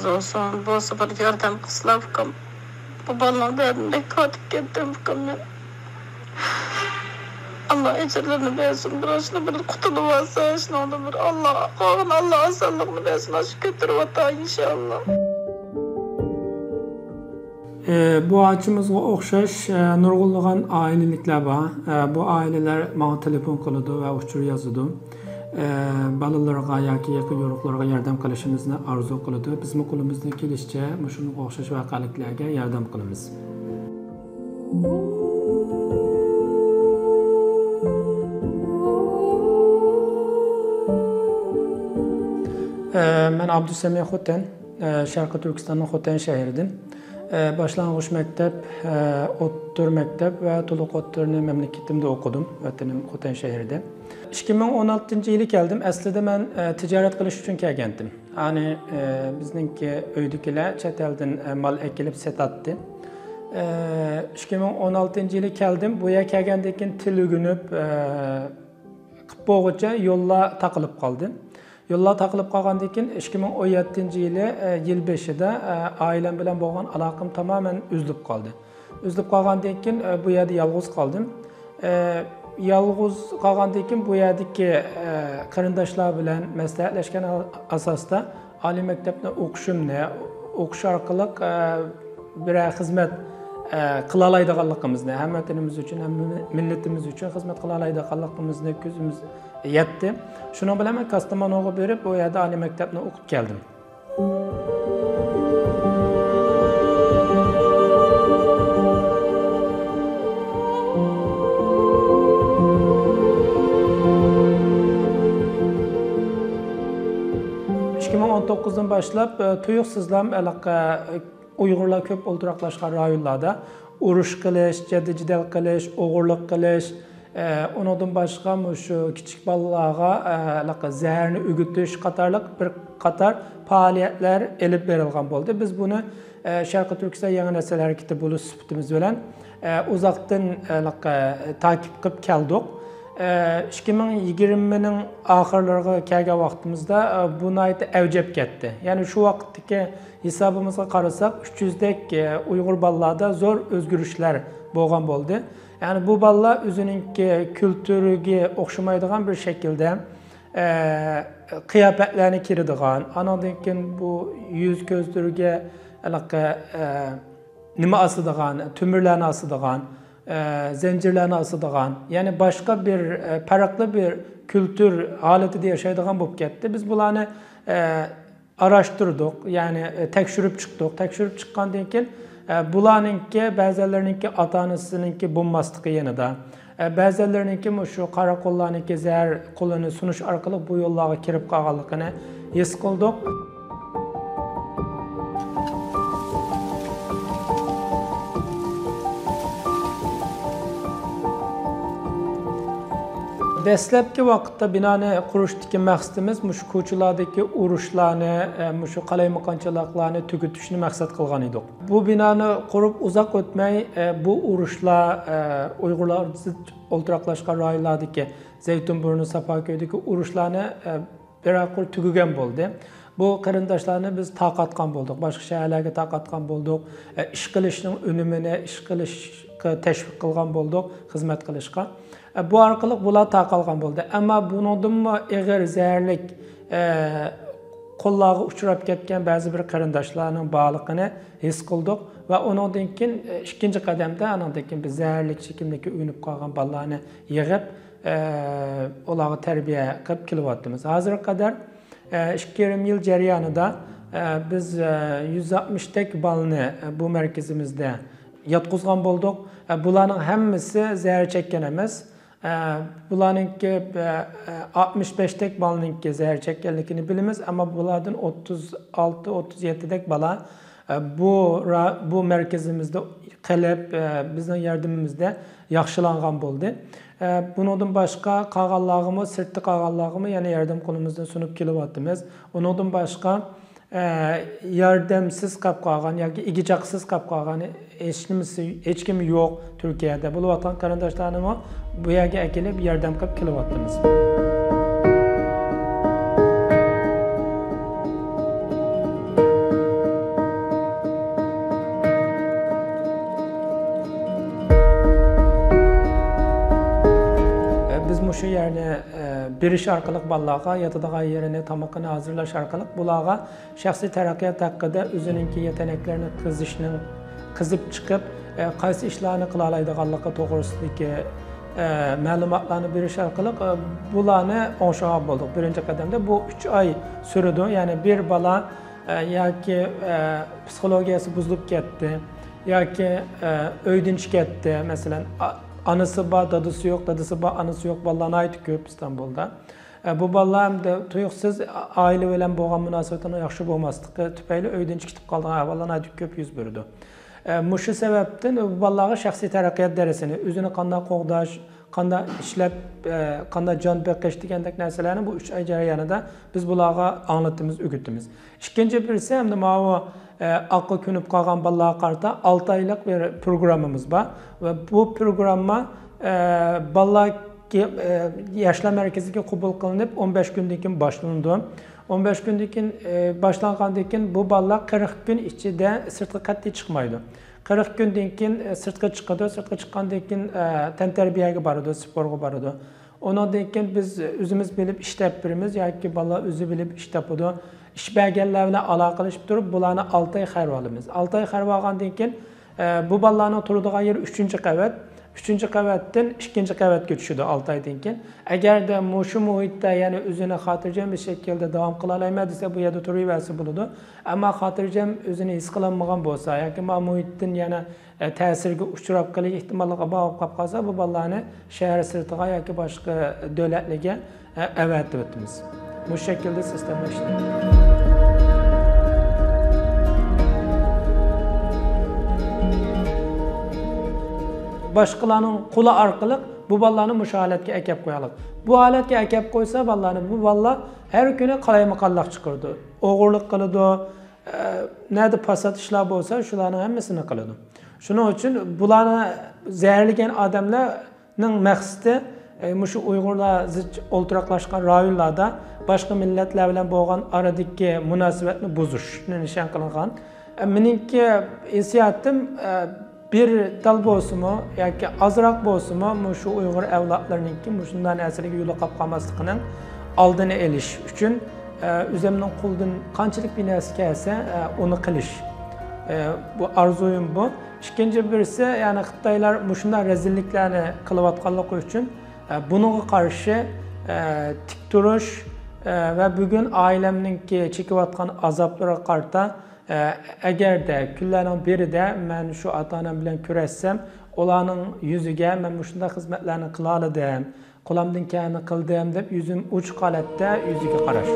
razı olsun. Bu sefer yardım kısla bakalım. Bu balon derdinde katıp gittim bakalım. Allah ecirlerini versin. Burasını bir kutuluvarsa, şunu bir Allah, koğun Allah asallığını versin. Aşk götürüp ata inşallah. Bu açımızga okşaş nurgulluğun ailelikler var. Bu aileler bana telefon kılıdı ve uçur yazıdı. Balalarga yoki yaqin yo'riqlarga yordam qilishimizni arzu qiladi. Bizning qo'limizdan kelishicha shunga o'xshash voqeliklarga yordam qilamiz. Men Abdusami Xoten, Sharqiy Turkistonning Xoten shahridan. Başlangıç mektep, o'rta mektep ve to'liq o'rtani mamlakatimda o'qidim, vatanim Xoten shahrida. 2016-yili keldim. Aslida men tijorat qilish uchun kelgandim. Ya'ni bizningki uydagilar chet eldan mal ekilib satadi. 2016-yili keldim. Bu yerga kelgandan keyin til o'rganib, qilib bo'g'icha yo'llar taqilib qoldi. Yo'llar taqilib qolgandan keyin 2017-yili yil 5-ida oilam bilan bo'lgan aloqam tamoman uzilib qoldi. Uzilib qolgandan keyin bu yerda yolg'iz qoldim. Yolg'iz qolgandan keyin bu yerdagi qarindoshlar bilan maslahatlashgan asosda oliy maktabni o'qish orqali bir xizmat qila oladiganligimizni, ham vatanimiz uchun, ham millatimiz uchun xizmat qila oladiganligimizni ko'zimiz yetdi. Shuning bilan men Kastamonuga berib, bu yerda oliy maktabni o'qib keldim. dan başlap tuyuqsizlam Uyg'urlar ko'p o'ltiraqlashgan rayonlarda urush qilish, jidal qilish, o'g'irlik qilish, ondan boshqa shu kichik bolalarga zaharni o'g'itish qatorliq bir qator faoliyatlar elib berilgan bo'ldi. Biz buni Sharqiy Turkiston yangi nesil harakati bo'lish sifatimiz bilan uzoqdan takip qilib keldik. 2020'ning oxirlariga kelgan vaqtimizda bu nihoyatda avjab ketdi. Ya'ni shu vaqtdagi hisobimizga qarasak 300dek Uyg'ur bolalarda zo'r o'zgarishlar bo'lgan bo'ldi. Ya'ni bu bolalar o'zining kulturiga o'xshamaydigan bir shaklda qiyofatlarni kiradigan, andan keyin bu yuz ko'zlariga nima asadigan, tumirlarni asadigan, zincirlerini asıdığan, yani başka bir farklı bir kültür haletinde yaşaydıgan bu ketdi. Biz bularını araştırdık, yani tekşürüp çıktık. Tekşürüp çıkkandan keyin bularninki, ba'zilarininki ata-onasininki bo'lmaslığı yanında, ba'zilarininki şu karakollarninki zehir qo'lini sunish orqali bu yo'llarga kirib qolganligini his qildik. Dastlabki vaqtda binoni qurishdagi maqsadimiz shu ko'chalardagi urushlarni, shu qalaymuqonchiliklarni tugatishni maqsad qilgan edik. Bu binoni qurib uzoq o'tmay bu urushlar Uyg'urlar o'ltiraqlashgan rayonlardagi Zaytunburni, Safako'dagi urushlarni bir tugagan bo'ldi. Bu qarindoshlarni biz taqatgan bo'ldik, boshqa shaharlarga taqatgan bo'ldik, ish qilishning unumini, ish qilishga tashviq qilgan bo'ldik, xizmat qilishga. Bu orqali bular taqalgan bo'ldi. Ammo buningdanmi ig'ir zaharlik qo'llarga uchrab ketgan ba'zi bir qarindoshlarning borligini his qildik va undan keyin ikkinchi qadamda andan keyin biz zaharlik chekimlikka uynib qolgan bolalarni yig'ib ularga tarbiya qilib kelyapmiz. Hozirga qadar 2,5 yil jarayonida biz 160 bolani bu markazimizda yotqizgan bo'ldik. Bularning hammasi zahar chekkan emas. Bularninki 65 bolaninki zahar chekkanligini bilamiz, ammo bulardan 36-37 dek bola bu markazimizda qilib bizning yordamimizda yaxshilangan bo'ldi. Bundan boshqa qolganlarimiz, sirtda qolganlarimiz yana yordam qo'limizdan sunib kelyapmiz. Undan boshqa yordamsiz qolib qolgan yoki igichaqsiz qolib qolgan hech kim yo'q Turkiyada. Bu vatan qarindoshlarimiz bu yerga kelib yordam qilib kelyapmiz. muşu yerini biriş arkalık ballağa yatıdığı yerini tamamını hazırlaş arkalık bulağa şahsi terakkiyat hakkında özününki yeteneklerini kızıp çıkıp qaysi işlerini kılalaydıqanlıqı toğrusundaki məlumatlarını biriş arkalık bulanı onşağa bulduk. Birinci qədəmdə bu 3 ay sürdü. Yani bir bala yoki psixologiyası buzulup ketdi, yoki öydünç ketdi. Mesela anısı var, dadısı yok, dadısı var, anısı yok. Ballarına ait köp İstanbul'da. Bu ballar hem de tuyuqsuz aile bilen boğan münasebetinin yaxşı olmaslığı tüpeyli öydünç kitip kaldığına ballarına ait köp yüz bürüdü. Muşu sebepten bu ballağı şahsi terakkiyat deresini, özünü qanda qoğdaş, qanda işlep, qanda can beqeş degəndək nərsələrini bu 3 ay jarayanında biz bulağa anlattığımız, ögütdüyümüz. İkinci birisi hem de o aklı künüp qalğan ballağa qarta 6 aylıq bir programımız var ve bu programma ballağa yaşla mərkəzindəki qəbul qılınıb 15 gündəkin başlandı. 15 gündəkin başlanğandan bu balla 40 gün içində sırtqa qat'i çıxmaydı. 40 gündəkin sırtqa çıxdı, sırtqa çıxandan keyin təntərbiyəyə barıdı, sporğa barıdı. Ondan keyin biz özümüz bilib işləp birimiz, yoki balla özü bilib işləpdi. İş bəlgələrlə əlaqələşib durub bularını 6 ay xərv alımız. 6 ay xərv alğandan keyin bu balların oturduğu yer 3-cü qəvət. 3-cü qəvətdən 2-ci qəvətə düşüdü 6 aydan keyin. Əgər də muşu mühitdə, yəni özünü xatircəm bir şəkildə davam qıla bilmədisə bu yerdə turuyversə buludu. Amma xatircəm özünü his qılanmağan bolsa, yoki mühitdən yəni təsirə uçurab qalıq ehtimallığa bağıb qalsa bu ballarını şəhər sırtığa yoki başqa dövlətliyə əvətib etdimiz. Bu şəkildə sistemlə işlədik. Başqalarının qulu arqılıq bu ballarını müşahidatga əkəb qoyalıq. Bu halatga əkəb qoysa ballarını bu ballar hər günü qalaymakallaq çıxırdı. Oğurluq qılıdı, nədə pasat işlər bolsa şuların hamısını qılıdı. Şunun üçün bularını zəhərləyən adamların məqsədi muşu Uyğurlar zıç olturaqlaşqan rayonlarda başqa millətlər bilan bolğan aradakı münasibətni buzuşni nişan qılınğan. Menimki hissiyatım bir dal bolsumu yoki azroq bolsumu şu Uyğur avlodlarininki shundan asiriga yo'l qolib qolmasligining oldini olish uchun o'zimning qo'ldan qanchalik bir narsa kelsa uni qilish. Bu arzuyum bu. İkinci birisi yani Xitoylar shunday rezilliklarni qilayotganligi uchun bunga qarshi tik turish va bugun ailemninki chekayotgan azoblarga qarta eğer de küllerin biri de ben şu ata-onam bilen kurashsam, ularning yüzüge ben shunday xizmatlarni qilaladim, qo'limdan kelganini qildim deb yüzüm uch holatda yüzüge qarash.